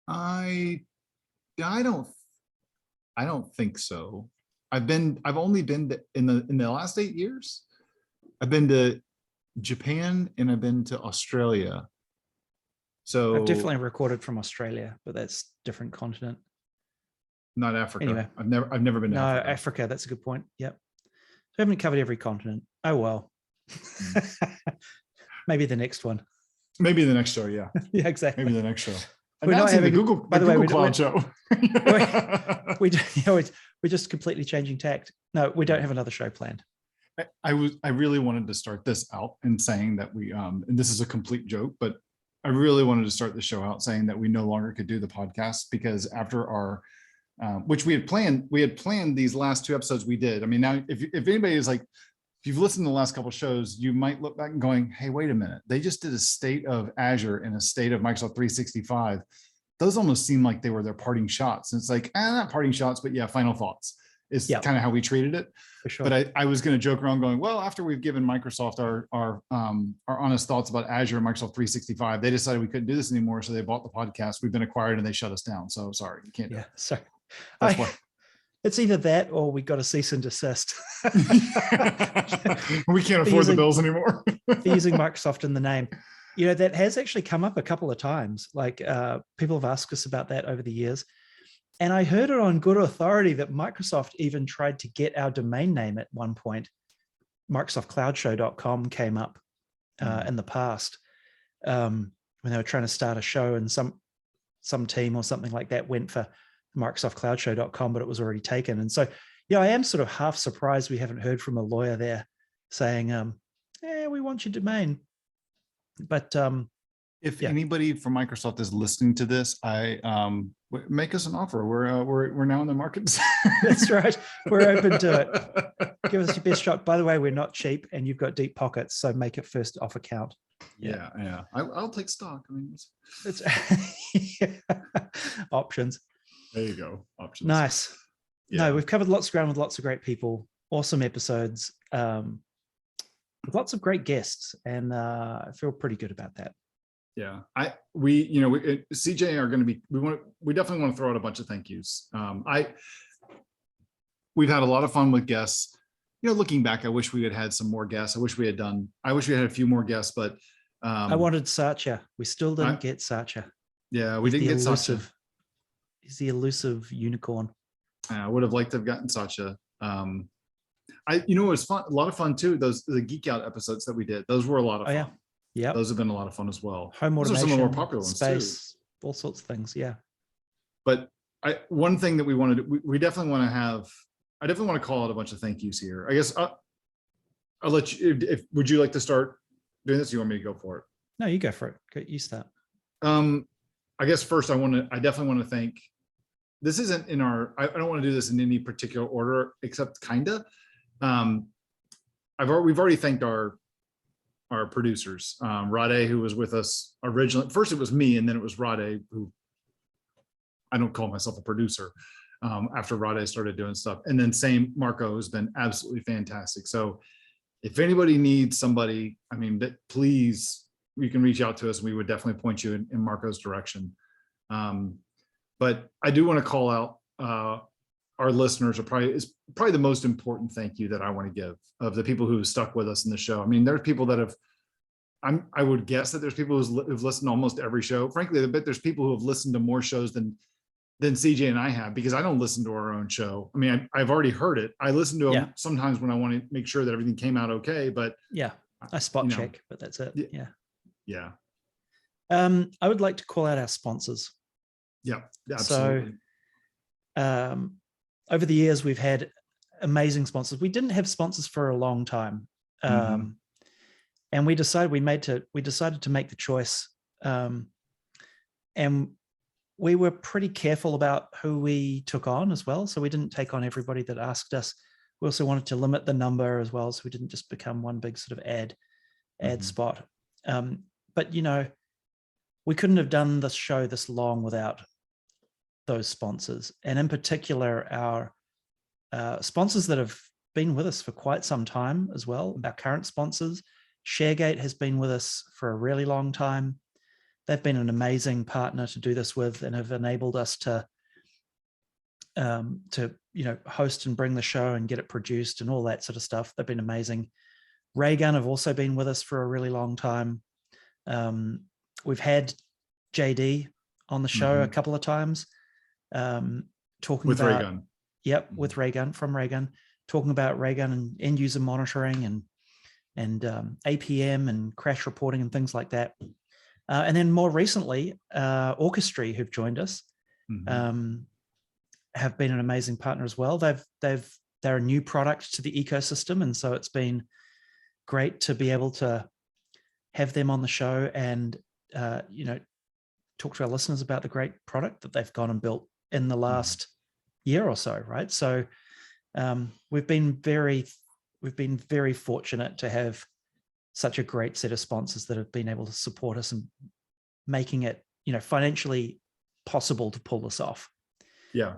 I don't think so. I've only been to, in the last 8 years. I've been to Japan and I've been to Australia. So I've definitely recorded from Australia, but that's different continent. Not Africa. Anyway, I've never been to Africa. Africa. That's a good point. Yep. We haven't covered every continent. Oh well. Maybe the next one. Maybe the next show. Yeah. Yeah, exactly. Maybe the next show. We're not having the Google Cloud show. We're just completely changing tact. No, we don't have another show planned. I really wanted to start this out and saying that we and this is a complete joke, but I really wanted to start the show out saying that we no longer could do the podcast because after our which we had planned these last 2 episodes we did. I mean, now if anybody is like, if you've listened to the last couple of shows, you might look back and going, hey, wait a minute, they just did a state of Azure and a state of Microsoft 365. Those almost seem like they were their parting shots. And it's like, not parting shots, but yeah, final thoughts is kind of how we treated it. For sure. But I was going to joke around going, well, after we've given Microsoft our honest thoughts about Azure and Microsoft 365, they decided we couldn't do this anymore. So they bought the podcast. We've been acquired and they shut us down. So sorry, you can't do it. Sorry. That's why. It's either that or we got a cease and desist. We can't afford the bills anymore. For using Microsoft in the name. That has actually come up a couple of times. Like people have asked us about that over the years. And I heard it on good authority that Microsoft even tried to get our domain name at one point. MicrosoftCloudShow.com came up in the past when they were trying to start a show, and some team or something like that went for MicrosoftCloudShow.com, but it was already taken. And so, I am sort of half surprised we haven't heard from a lawyer there saying, we want your domain. But if anybody from Microsoft is listening to this, make us an offer. We're now in the market. That's right. We're open to it. Give us your best shot. By the way, we're not cheap, and you've got deep pockets, so make it first off account. Yeah. I'll take stock. I mean, it's options. There you go. Options. Nice. Yeah. No, we've covered lots of ground with lots of great people. Awesome episodes. With lots of great guests, and I feel pretty good about that. Yeah, CJ are going to be. We definitely want to throw out a bunch of thank yous. We've had a lot of fun with guests. Looking back, I wish we had some more guests. I wish we had a few more guests, but I wanted Satya. We still didn't get Satya. Yeah, we didn't get Satya. He's the elusive unicorn. I would have liked to have gotten Satya. It was fun, a lot of fun too. The Geek Out episodes that we did, those were a lot of fun. Yeah, those have been a lot of fun as well. Home automation, those are some of the more popular ones space, too. All sorts of things. Yeah. But one thing that we wanted, we definitely want to have. I definitely want to call out a bunch of thank yous here. I guess I'll let you. Would you like to start doing this? Or you want me to go for it? No, you go for it. You start. I guess first I definitely want to thank. this isn't in our, I don't want to do this in any particular order, except kinda. We've already thanked our producers, Rade, who was with us originally. First it was me, and then it was Rade, who I don't call myself a producer, after Rade started doing stuff. And then same Marco has been absolutely fantastic. So if anybody needs somebody, I mean, please, you can reach out to us. We would definitely point you in Marco's direction. But I do want to call out our listeners is probably the most important thank you that I want to give, of the people who have stuck with us in the show. I mean, there's people that have, I would guess that there's people who've listened to almost every show. Frankly, I bet there's people who have listened to more shows than CJ and I have, because I don't listen to our own show. I mean, I've already heard it. I listen to them sometimes when I want to make sure that everything came out okay, but yeah, I spot check, but that's it. Yeah. Yeah. I would like to call out our sponsors. Yeah, absolutely. So over the years, we've had amazing sponsors. We didn't have sponsors for a long time. And we decided to make the choice. And we were pretty careful about who we took on as well. So we didn't take on everybody that asked us. We also wanted to limit the number as well, so we didn't just become one big sort of ad spot. But we couldn't have done this show this long without those sponsors, and in particular our sponsors that have been with us for quite some time as well. Our current sponsors, ShareGate, has been with us for a really long time. They've been an amazing partner to do this with, and have enabled us to host and bring the show and get it produced and all that sort of stuff. They've been amazing. Raygun have also been with us for a really long time. We've had JD on the show a couple of times, talking with about Raygun. Yep, with Raygun, from Raygun, talking about Raygun and end user monitoring and APM and crash reporting and things like that. And then more recently, Orchestry, who've joined us, have been an amazing partner as well. They're a new product to the ecosystem, and so it's been great to be able to have them on the show and talk to our listeners about the great product that they've gone and built in the last year or so, right? So we've been very fortunate to have such a great set of sponsors that have been able to support us and making it, financially possible to pull this off. Yeah.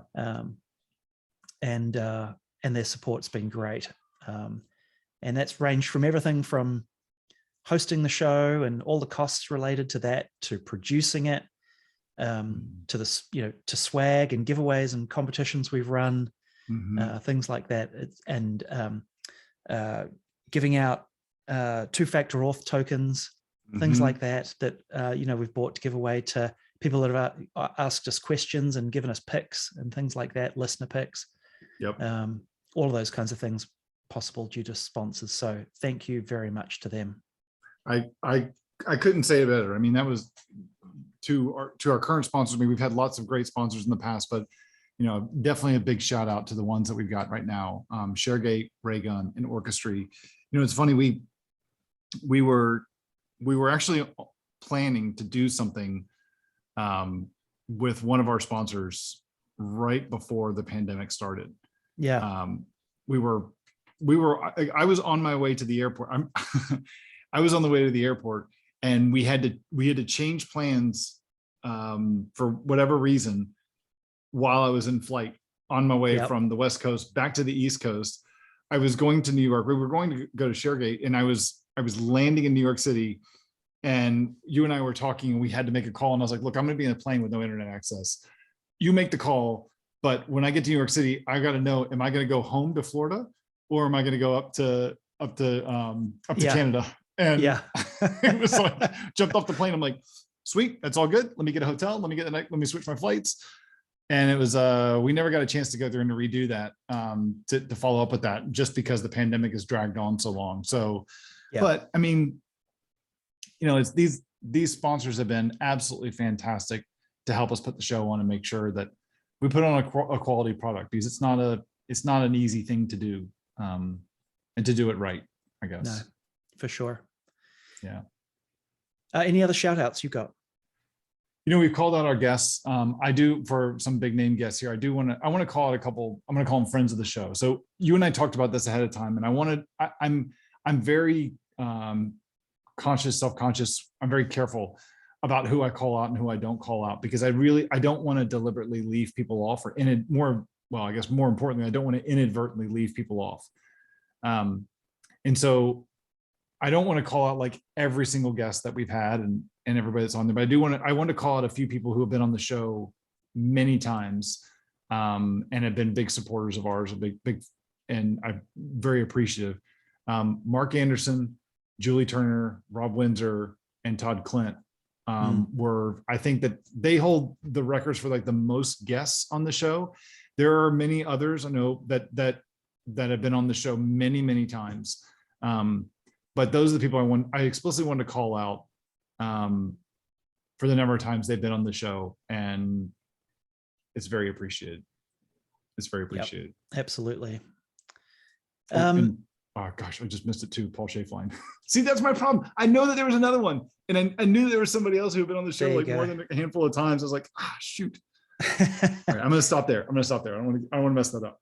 And their support's been great. And that's ranged from everything from hosting the show and all the costs related to that, to producing it, to this, to swag and giveaways and competitions we've run, things like that, and giving out two-factor auth tokens, things like that we've bought to give away to people that have asked us questions and given us picks and things like that, listener picks. Yep. All of those kinds of things possible due to sponsors. So thank you very much to them. I couldn't say it better. I mean, that was to our current sponsors. I mean, we've had lots of great sponsors in the past, but definitely a big shout out to the ones that we've got right now. ShareGate, Raygun, and Orchestry. It's funny, we were actually planning to do something with one of our sponsors right before the pandemic started. Yeah. I was on my way to the airport. I was on the way to the airport, and we had to change plans for whatever reason while I was in flight on my way from the West Coast back to the East Coast. I was going to New York. We were going to go to ShareGate, and I was landing in New York City, and you and I were talking, and we had to make a call. And I was like, look, I'm going to be in a plane with no internet access. You make the call, but when I get to New York City, I got to know, am I going to go home to Florida, or am I going to go up to Canada? And it was like, jumped off the plane. I'm like, sweet, that's all good. Let me get a hotel. Let me switch my flights. And it was, we never got a chance to go through and to redo that, to follow up with that, just because the pandemic has dragged on so long. So, but I mean, it's these sponsors have been absolutely fantastic to help us put the show on and make sure that we put on a quality product, because it's not an easy thing to do, and to do it right, I guess. No, for sure. Yeah. Any other shout outs you got? We've called out our guests. I do, for some big name guests here, I want to call out a couple. I'm going to call them friends of the show. So you and I talked about this ahead of time, and I'm very self-conscious. I'm very careful about who I call out and who I don't call out, because I don't want to deliberately leave people off, or more importantly, I don't want to inadvertently leave people off. And so I don't want to call out like every single guest that we've had and everybody that's on there, but I want to call out a few people who have been on the show many times, and have been big supporters of ours, and I'm very appreciative. Mark Anderson, Julie Turner, Rob Windsor, and Todd Clint I think that they hold the records for like the most guests on the show. There are many others I know that have been on the show many, many times. But those are the people I explicitly wanted to call out for the number of times they've been on the show, and it's very appreciated. It's very appreciated. Yep, absolutely. Oh gosh, I just missed it too. Paul Schaefline. See, that's my problem. I know that there was another one, and I knew there was somebody else who had been on the show like more than a handful of times. I was like, shoot. All right, I'm going to stop there. I don't want to mess that up.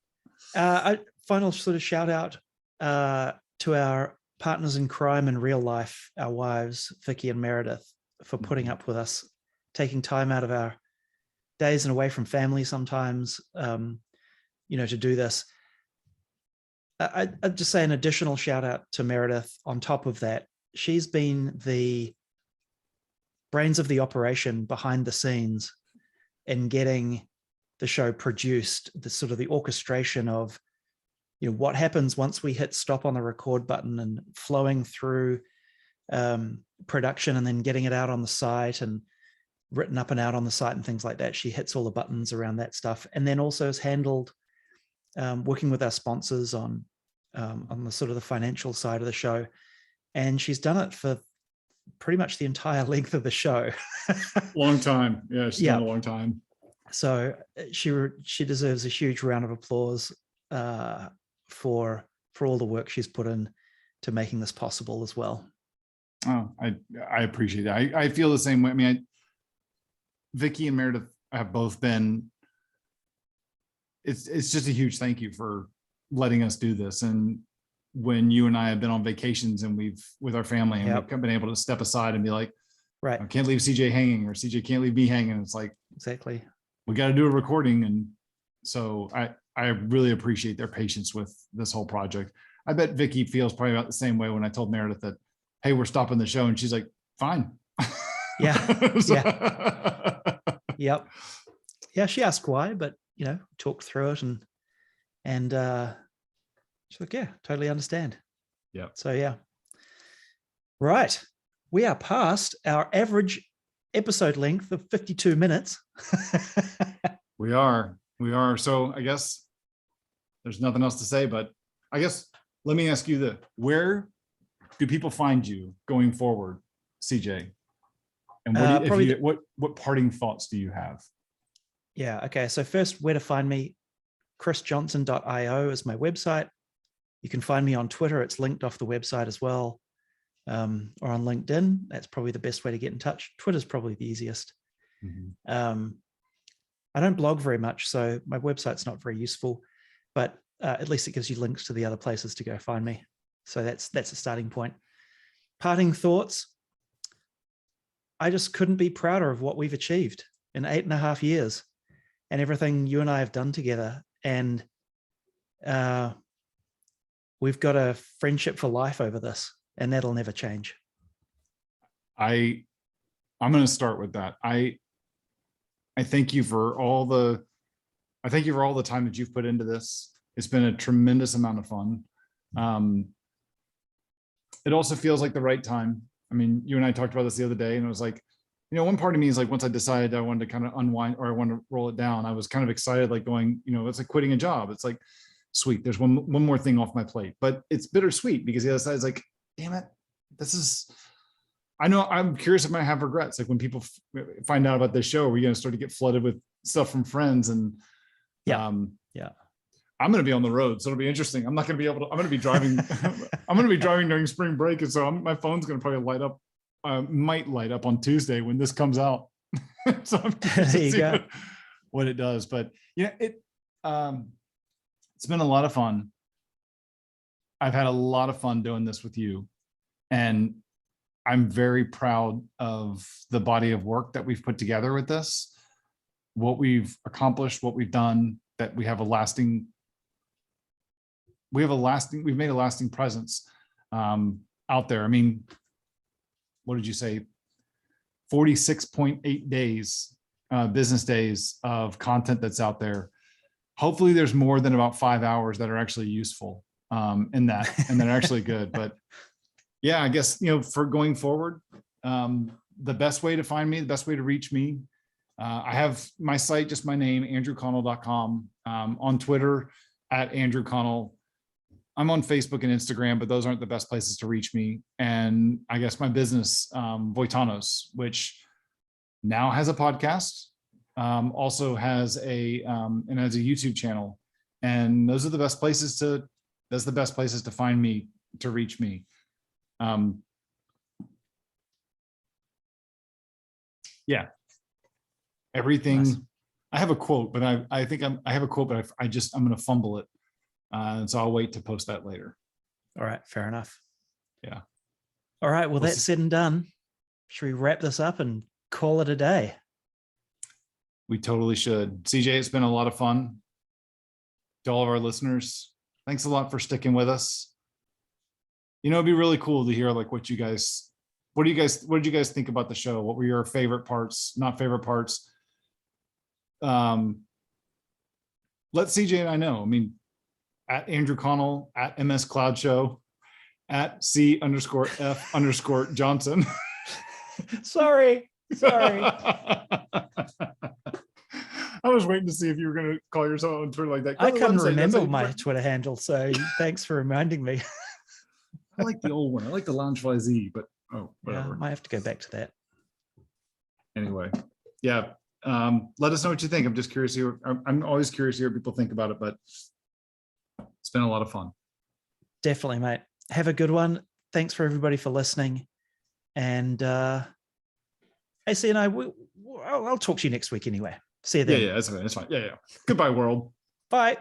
Final sort of shout out to our partners in crime in real life, our wives, Vicky and Meredith, for putting up with us, taking time out of our days and away from family sometimes, to do this. I'd just say an additional shout out to Meredith. On top of that, she's been the brains of the operation behind the scenes in getting the show produced, the sort of the orchestration of, what happens once we hit stop on the record button, and flowing through production, and then getting it out on the site and written up and out on the site and things like that. She hits all the buttons around that stuff, and then also has handled working with our sponsors on the sort of the financial side of the show. And she's done it for pretty much the entire length of the show. Long time. Yeah, she's done a long time. So she deserves a huge round of applause for all the work she's put in to making this possible as well. Oh, I appreciate that. I feel the same way. I mean, Vicky and Meredith have both been, it's just a huge thank you for letting us do this. And when you and I have been on vacations and with our family, and we've been able to step aside and be like, right, I can't leave CJ hanging, or CJ can't leave me hanging. It's like, exactly, we got to do a recording. And so I really appreciate their patience with this whole project. I bet Vicky feels probably about the same way when I told Meredith that, hey, we're stopping the show. And she's like, fine. Yeah. Yeah. Yep. Yeah. She asked why, but talked through it, and she's like, yeah, totally understand. Yeah. So yeah. Right. We are past our average episode length of 52 minutes. We are. So I guess there's nothing else to say, but I guess let me ask you where do people find you going forward, CJ? And what parting thoughts do you have? Yeah. Okay. So first, where to find me? chrisjohnson.io is my website. You can find me on Twitter. It's linked off the website as well, or on LinkedIn. That's probably the best way to get in touch. Twitter's probably the easiest. Mm-hmm. I don't blog very much, so my website's not very useful, but at least it gives you links to the other places to go find me. So that's a starting point. Parting thoughts. I just couldn't be prouder of what we've achieved in 8.5 years and everything you and I have done together. And we've got a friendship for life over this, and that'll never change. I'm going to start with that. I thank you for all the time that you've put into this. It's been a tremendous amount of fun. It also feels like the right time. I mean, you and I talked about this the other day, and it was like, one part of me is like, once I decided I wanted to kind of unwind, or I wanted to roll it down, I was kind of excited, like going, it's like quitting a job. It's like, sweet, there's one more thing off my plate, but it's bittersweet because the other side is like, damn it, I know I'm curious if I have regrets. Like when people find out about this show, we're going to start to get flooded with stuff from friends, and I'm going to be on the road, so it'll be interesting. I'm not going to be able to. I'm going to be driving. I'm going to be driving during spring break, and so my phone's going to probably might light up on Tuesday when this comes out. So I'm curious to There you see go. what it does. But it's been a lot of fun. I've had a lot of fun doing this with you, and I'm very proud of the body of work that we've put together with this, what we've accomplished, what we've done, that we've made a lasting presence out there. I mean, what did you say? 46.8 days, business days of content that's out there. Hopefully there's more than about 5 hours that are actually useful in that, and they're actually good. But yeah, I guess, for going forward, the best way to find me, the best way to reach me, I have my site, just my name, andrewconnell.com, on Twitter at Andrew Connell. I'm on Facebook and Instagram, but those aren't the best places to reach me. And I guess my business, Voitanos, which now has a podcast, also has a YouTube channel. And those are the best places to find me, to reach me. Yeah. Everything. Nice. I have a quote, but I think I have a quote, but I'm going to fumble it. And so I'll wait to post that later. All right. Fair enough. Yeah. All right. Well, that's said and done. Should we wrap this up and call it a day? We totally should. CJ, it's been a lot of fun. To all of our listeners, thanks a lot for sticking with us. It'd be really cool to hear like what did you guys think about the show? What were your favorite parts, not favorite parts? Let CJ and I know. I mean, at Andrew Connell, at MS Cloud Show, at C_F_Johnson. Sorry. I was waiting to see if you were going to call yourself on Twitter like that. I couldn't remember my Twitter handle, so thanks for reminding me. I like the old one. I like the Loungefly Z, but whatever. Yeah, I might have to go back to that. Anyway, yeah. Let us know what you think. I'm just curious. I'm always curious to hear what people think about it, but it's been a lot of fun. Definitely, mate. Have a good one. Thanks for everybody for listening. And AC and I'll talk to you next week anyway. See you then. Yeah, that's fine. Yeah. Goodbye, world. Bye.